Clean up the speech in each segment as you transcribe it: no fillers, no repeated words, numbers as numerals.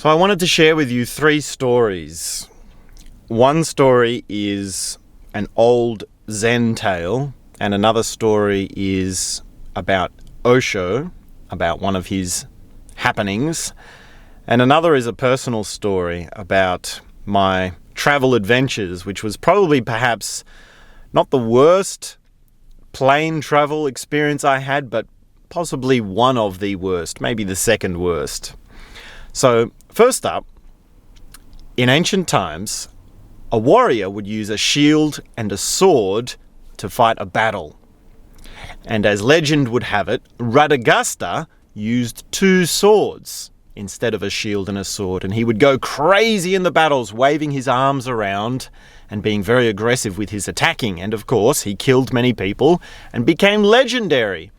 So I wanted to share with you 3 stories. One story is an old Zen tale, and another story is about Osho, about one of his happenings, and another is a personal story about my travel adventures, which was probably perhaps not the worst plane travel experience I had, but possibly one of the worst, maybe the second worst. So, first up, in ancient times, a warrior would use a shield and a sword to fight a battle. And as legend would have it, Radagasta used 2 swords instead of a shield and a sword, and he would go crazy in the battles, waving his arms around and being very aggressive with his attacking. And of course, he killed many people and became legendary.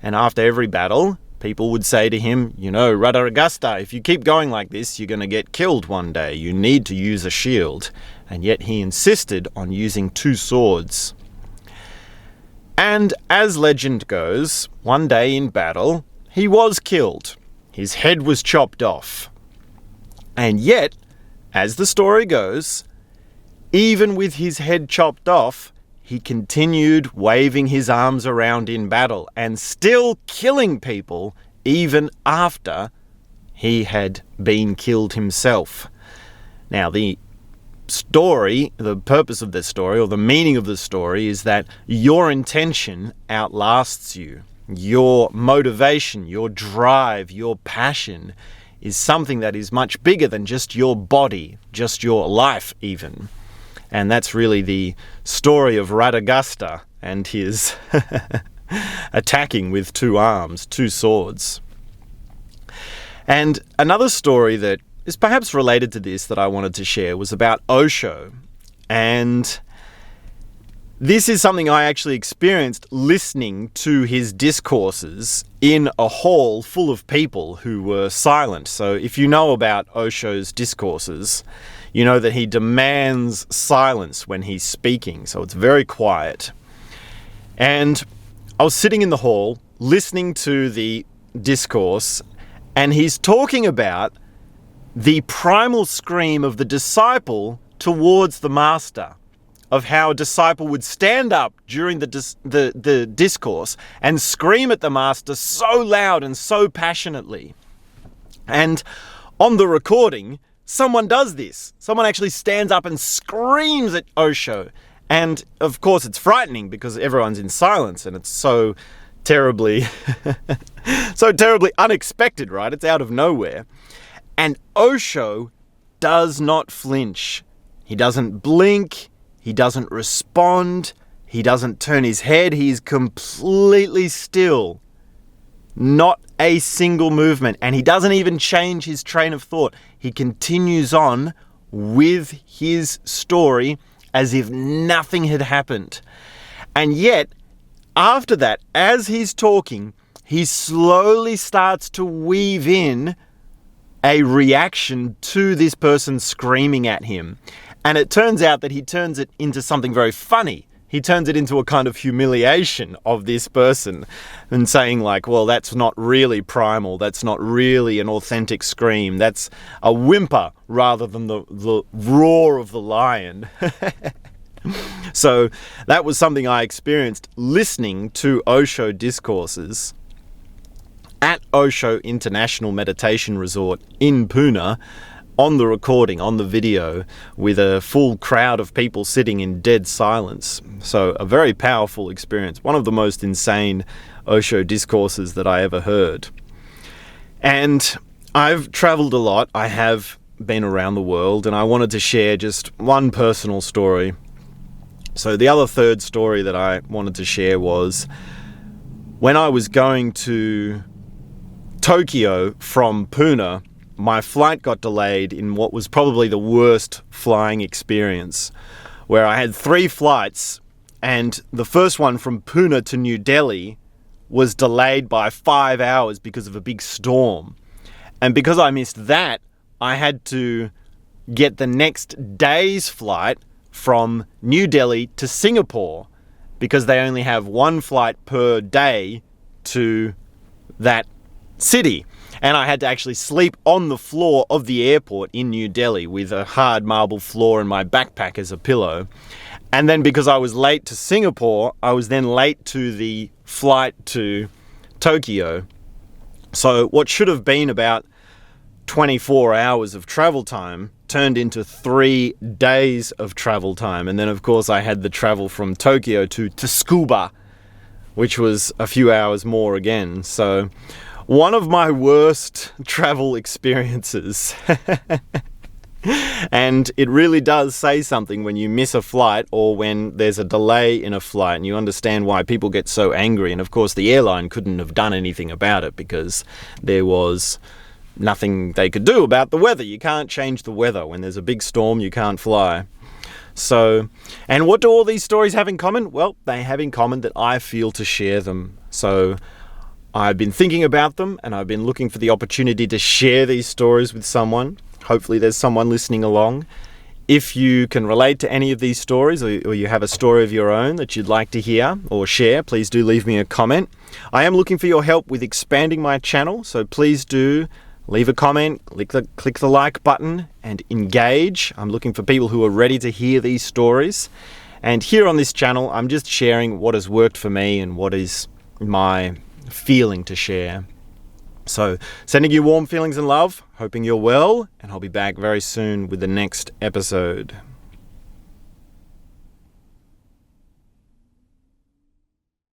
And after every battle, people would say to him, Radagasta, if you keep going like this, you're going to get killed one day. You need to use a shield. And yet he insisted on using 2 swords. And as legend goes, one day in battle, he was killed. His head was chopped off. And yet, as the story goes, even with his head chopped off, he continued waving his arms around in battle and still killing people even after he had been killed himself. Now, the purpose of the story, or the meaning of the story, is that your intention outlasts you. Your motivation, your drive, your passion is something that is much bigger than just your body, just your life even. And that's really the story of Radagasta and his attacking with 2 arms, 2 swords. And another story that is perhaps related to this that I wanted to share was about Osho. And this is something I actually experienced listening to his discourses in a hall full of people who were silent. So if you know about Osho's discourses, you know that he demands silence when he's speaking, so it's very quiet. And I was sitting in the hall listening to the discourse, and he's talking about the primal scream of the disciple towards the master, of how a disciple would stand up during the discourse and scream at the master so loud and so passionately. And on the recording, someone does this. Someone actually stands up and screams at Osho. And of course it's frightening because everyone's in silence and it's so terribly unexpected, right? It's out of nowhere. And Osho does not flinch. He doesn't blink. He doesn't respond. He doesn't turn his head. He's completely still. Not a single movement. And he doesn't even change his train of thought. He continues on with his story as if nothing had happened. And yet, after that, as he's talking, he slowly starts to weave in a reaction to this person screaming at him. And it turns out that he turns it into something very funny. He turns it into a kind of humiliation of this person and saying like, well, that's not really primal. That's not really an authentic scream. That's a whimper rather than the roar of the lion. So that was something I experienced listening to Osho discourses at Osho International Meditation Resort in Pune, on the recording, on the video, with a full crowd of people sitting in dead silence. So a very powerful experience. One of the most insane Osho discourses that I ever heard. And I've traveled a lot. I have been around the world, and I wanted to share just one personal story. So the other third story that I wanted to share was when I was going to Tokyo from Pune, my flight got delayed in what was probably the worst flying experience, where I had 3 flights, and the first one from Pune to New Delhi was delayed by 5 hours because of a big storm. And because I missed that, I had to get the next day's flight from New Delhi to Singapore, because they only have 1 flight per day to that city. And I had to actually sleep on the floor of the airport in New Delhi with a hard marble floor and my backpack as a pillow. And then because I was late to Singapore, I was then late to the flight to Tokyo. So what should have been about 24 hours of travel time turned into 3 days of travel time. And then, of course, I had the travel from Tokyo to Tsukuba, which was a few hours more again. So one of my worst travel experiences. And it really does say something when you miss a flight or when there's a delay in a flight, and you understand why people get so angry. And of course, the airline couldn't have done anything about it because there was nothing they could do about the weather. You can't change the weather. When there's a big storm, you can't fly. So, and what do all these stories have in common? Well, they have in common that I feel to share them. So I've been thinking about them, and I've been looking for the opportunity to share these stories with someone. Hopefully there's someone listening along. If you can relate to any of these stories, or you have a story of your own that you'd like to hear or share, please do leave me a comment. I am looking for your help with expanding my channel, so please do leave a comment, click the like button and engage. I'm looking for people who are ready to hear these stories. And here on this channel, I'm just sharing what has worked for me and what is my feeling to share. So, sending you warm feelings and love, hoping you're well, and I'll be back very soon with the next episode.